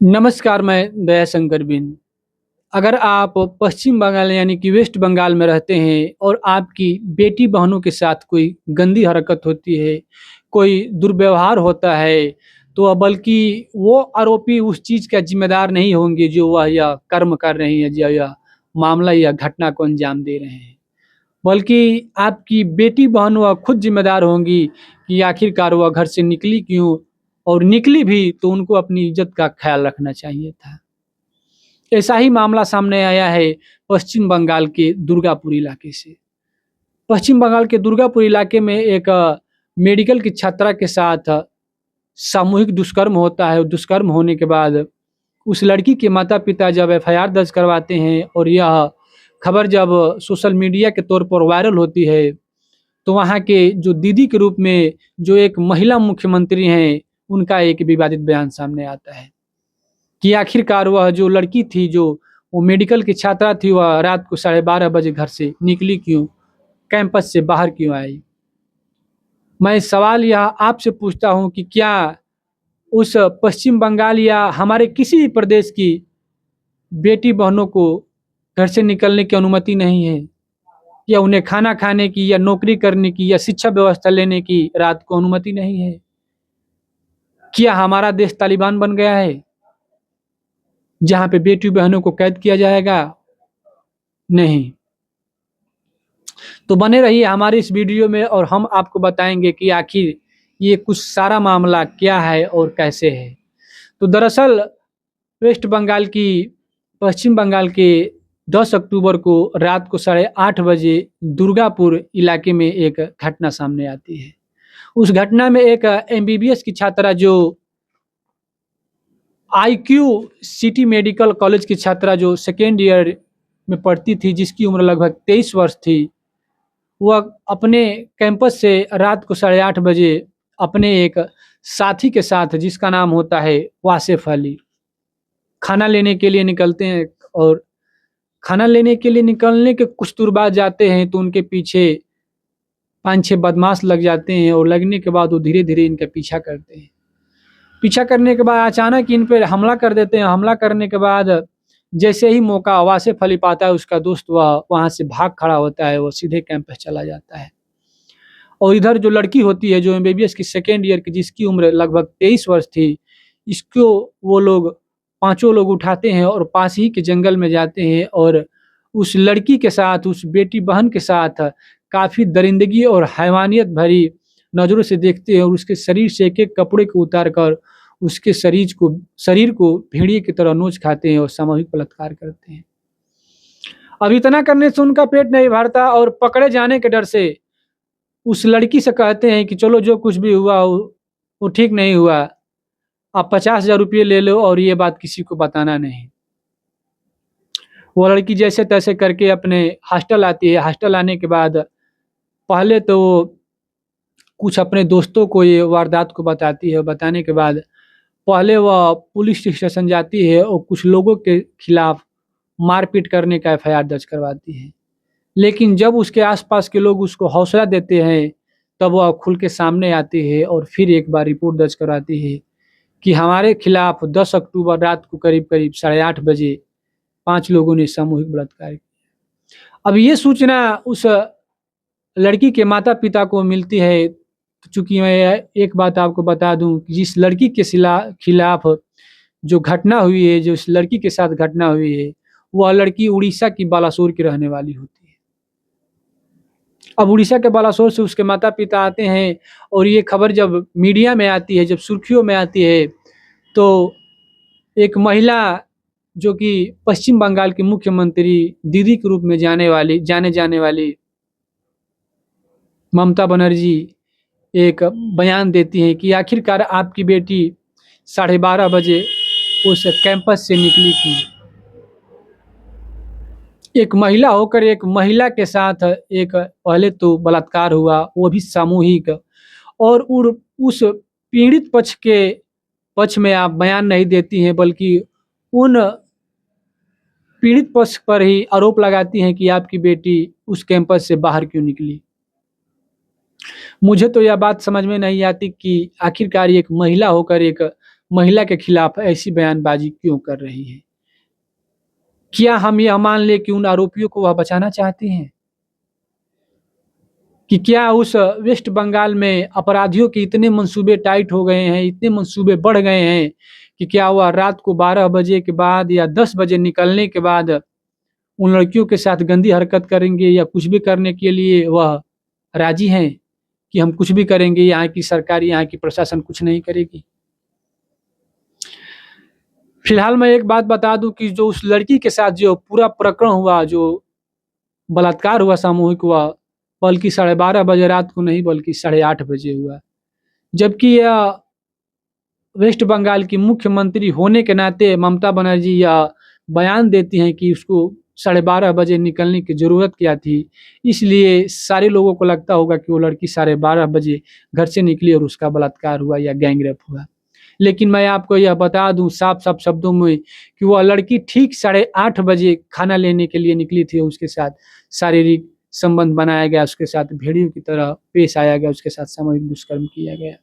नमस्कार, मैं दयाशंकर बिन। अगर आप पश्चिम बंगाल यानी कि वेस्ट बंगाल में रहते हैं और आपकी बेटी-बहनों के साथ कोई गंदी हरकत होती है, कोई दुर्व्यवहार होता है, तो बल्कि वो आरोपी उस चीज़ का ज़िम्मेदार नहीं होंगे जो वह यह कर्म कर रही हैं, जो यह मामला या घटना को अंजाम दे रहे हैं। बल्कि आपकी बेटी-बहन वह खुद ज़िम्मेदार होंगी कि आखिरकार वह घर से निकली क्यों? और निकली भी तो उनको अपनी इज़्ज़त का ख़्याल रखना चाहिए था। ऐसा ही मामला सामने आया है पश्चिम बंगाल के दुर्गापुर इलाके से। पश्चिम बंगाल के दुर्गापुर इलाके में एक मेडिकल की छात्रा के साथ सामूहिक दुष्कर्म होता है। दुष्कर्म होने के बाद उस लड़की के माता-पिता जब एफआईआर दर्ज करवाते हैं और यह खबर जब सोशल मीडिया के तौर पर वायरल होती है, तो वहाँ के जो दीदी के रूप में जो एक महिला मुख्यमंत्री हैं, उनका एक विवादित बयान सामने आता है कि आखिरकार वह जो लड़की थी, जो वो मेडिकल की छात्रा थी, वह रात को 12:30 बजे घर से निकली क्यों? कैंपस से बाहर क्यों आई? मैं सवाल यह आपसे पूछता हूँ कि क्या उस पश्चिम बंगाल या हमारे किसी भी प्रदेश की बेटी-बहनों को घर से निकलने की अनुमति नहीं है? या उन्हें खाना खाने की या नौकरी करने की या शिक्षा व्यवस्था लेने की रात को अनुमति नहीं है? क्या हमारा देश तालिबान बन गया है? जहाँ पे बेटी-बहनों को कैद किया जाएगा? नहीं। तो बने रहिए हमारी इस वीडियो में और हम आपको बताएँगे कि आखिर ये कुछ सारा मामला क्या है और कैसे है। तो दरअसल वेस्ट बंगाल की पश्चिम बंगाल के 10 अक्टूबर को रात को 8:30 बजे दुर्गापुर इलाके में एक घटना सामने आती है। उस घटना में एक एमबीबीएस की छात्रा जो आईक्यू सिटी मेडिकल कॉलेज की छात्रा जो सेकेंड ईयर में पढ़ती थी, जिसकी उम्र लगभग 23 वर्ष थी, वह अपने कैंपस से रात को 8:30 बजे अपने एक साथी के साथ जिसका नाम होता है वासिफ अली, खाना लेने के लिए निकलते हैं और खाना लेने के लिए निकलने के कुछ दूर बाद जाते हैं तो उनके पीछे 5-6 बदमाश लग जाते हैं और लगने के बाद वो धीरे-धीरे इनका पीछा करते हैं। पीछा करने के बाद अचानक इन पे हमला कर देते हैं। हमला करने के बाद जैसे ही मौका वासिफ अली पाता है, उसका दोस्त वह वहाँ से भाग खड़ा होता है, वो सीधे कैंपस चला जाता है। और इधर जो लड़की होती है, जो एमबीबीएस की सेकेंड ईयर की जिसकी उम्र लगभग 23 वर्ष थी, इसको वो लोग पाँचों लोग उठाते हैं और पास ही के जंगल में जाते हैं और उस लड़की के साथ, उस बेटी-बहन के साथ काफ़ी दरिंदगी और हैवानियत भरी नज़रों से देखते हैं और उसके शरीर से एक-एक कपड़े को उतार कर उसके शरीर को भेड़िए की तरह नोच खाते हैं और सामूहिक बलात्कार करते हैं। अब इतना करने से उनका पेट नहीं भरता और पकड़े जाने के डर से उस लड़की से कहते हैं कि चलो जो कुछ भी हुआ वो ठीक नहीं हुआ। आप 50,000 रुपए ले लो और ये बात किसी को बताना नहीं। वो लड़की जैसे-तैसे करके अपने हॉस्टल आती है। हॉस्टल आने के बाद पहले तो वो कुछ अपने दोस्तों को ये वारदात को बताती है। बताने के बाद पहले वह पुलिस स्टेशन जाती है और कुछ लोगों के खिलाफ मारपीट करने का एफआईआर दर्ज करवाती है। लेकिन जब उसके आस-पास के लोग उसको हौसला देते हैं, तब वह खुल के सामने आती है और फिर एक बार रिपोर्ट दर्ज कराती है कि हमारे खिलाफ 10 अक्टूबर रात को करीब-करीब 8:30 बजे 5 लोगों ने सामूहिक बलात्कार किया। अब ये सूचना उस लड़की के माता-पिता को मिलती है, चूँकि मैं एक बात आपको बता दूँ कि जिस लड़की के खिलाफ जो घटना हुई है, जो इस लड़की के साथ घटना हुई है, वह लड़की उड़ीसा की बालासोर की रहने वाली होती है। अब उड़ीसा के बालासोर से उसके माता-पिता आते हैं और ये खबर जब मीडिया में आती है, जब सुर्खियों में आती है, तो एक महिला जो कि पश्चिम बंगाल की मुख्यमंत्री दीदी के रूप में जाने जाने वाली ममता बनर्जी एक बयान देती हैं कि आखिरकार आपकी बेटी 12:30 बजे उस कैंपस से निकली थी। एक महिला होकर एक महिला के साथ एक पहले तो बलात्कार हुआ, वो भी सामूहिक और उस पीड़ित पक्ष में आप बयान नहीं देती हैं, बल्कि उन पीड़ित पक्ष पर ही आरोप लगाती हैं कि आपकी बेटी उस कैंपस से बाहर क्यों निकली। मुझे तो यह बात समझ में नहीं आती कि आखिरकार एक महिला होकर एक महिला के खिलाफ ऐसी बयानबाजी क्यों कर रही है? क्या हम यह मान लें कि उन आरोपियों को वह बचाना चाहती हैं? कि क्या उस वेस्ट बंगाल में अपराधियों के इतने मंसूबे टाइट हो गए हैं, इतने मंसूबे बढ़ गए हैं कि क्या वह रात को 12 बजे के बाद या 10 बजे निकलने के बाद उन लड़कियों के साथ गंदी हरकत करेंगे या कुछ भी करने के लिए वह राज़ी हैं कि हम कुछ भी करेंगे, यहाँ की सरकार, यहाँ की प्रशासन कुछ नहीं करेगी? फिलहाल मैं एक बात बता दूँ कि जो उस लड़की के साथ जो पूरा प्रकरण हुआ, जो बलात्कार हुआ, सामूहिक हुआ, बल्कि 12:30 बजे रात को नहीं बल्कि 8:30 बजे हुआ। जबकि यह वेस्ट बंगाल की मुख्यमंत्री होने के नाते ममता बनर्जी यह बयान देती हैं कि उसको 12:30 बजे निकलने की ज़रूरत क्या थी। इसलिए सारे लोगों को लगता होगा कि वो लड़की 12:30 बजे घर से निकली और उसका बलात्कार हुआ या गैंग रेप हुआ। लेकिन मैं आपको यह बता दूँ साफ-साफ शब्दों में कि वह लड़की ठीक 8:30 बजे खाना लेने के लिए निकली थी। उसके साथ शारीरिक संबंध बनाया गया, उसके साथ भेड़ियों की तरह पेश आया गया, उसके साथ सामूहिक दुष्कर्म किया गया।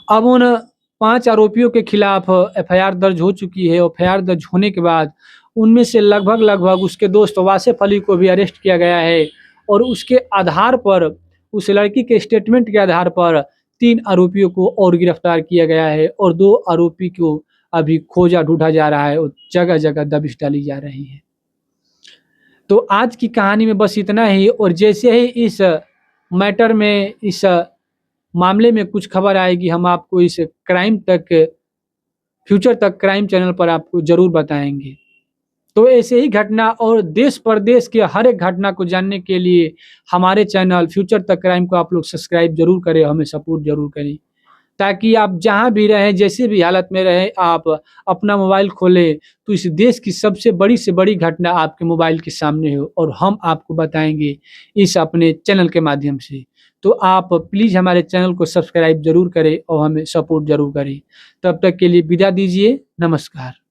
अब उन 5 आरोपियों के खिलाफ एफआईआर दर्ज हो चुकी है। एफआईआर दर्ज होने के बाद उनमें से लगभग उसके दोस्त वासिफ अली को भी अरेस्ट किया गया है और उसके आधार पर, उस लड़की के स्टेटमेंट के आधार पर 3 आरोपियों को और गिरफ्तार किया गया है और 2 आरोपी को अभी खोजा ढूँढा जा रहा है और जगह-जगह दबिश डाली जा रही है। तो आज की कहानी में बस इतना ही, और जैसे ही इस मैटर में, इस मामले में कुछ खबर आएगी, हम आपको इस क्राइम तक, फ्यूचर तक क्राइम चैनल पर आपको ज़रूर बताएँगे। तो ऐसे ही घटना और देश प्रदेश के हर एक घटना को जानने के लिए हमारे चैनल फ्यूचर तक क्राइम को आप लोग सब्सक्राइब ज़रूर करें, हमें सपोर्ट ज़रूर करें। ताकि आप जहाँ भी रहें, जैसे भी हालत में रहें, आप अपना मोबाइल खोलें तो इस देश की सबसे बड़ी से बड़ी घटना आपके मोबाइल के सामने हो और हम आपको बताएँगे इस अपने चैनल के माध्यम से। तो आप प्लीज़ हमारे चैनल को सब्सक्राइब ज़रूर करें और हमें सपोर्ट ज़रूर करें। तब तक के लिए विदा दीजिए, नमस्कार।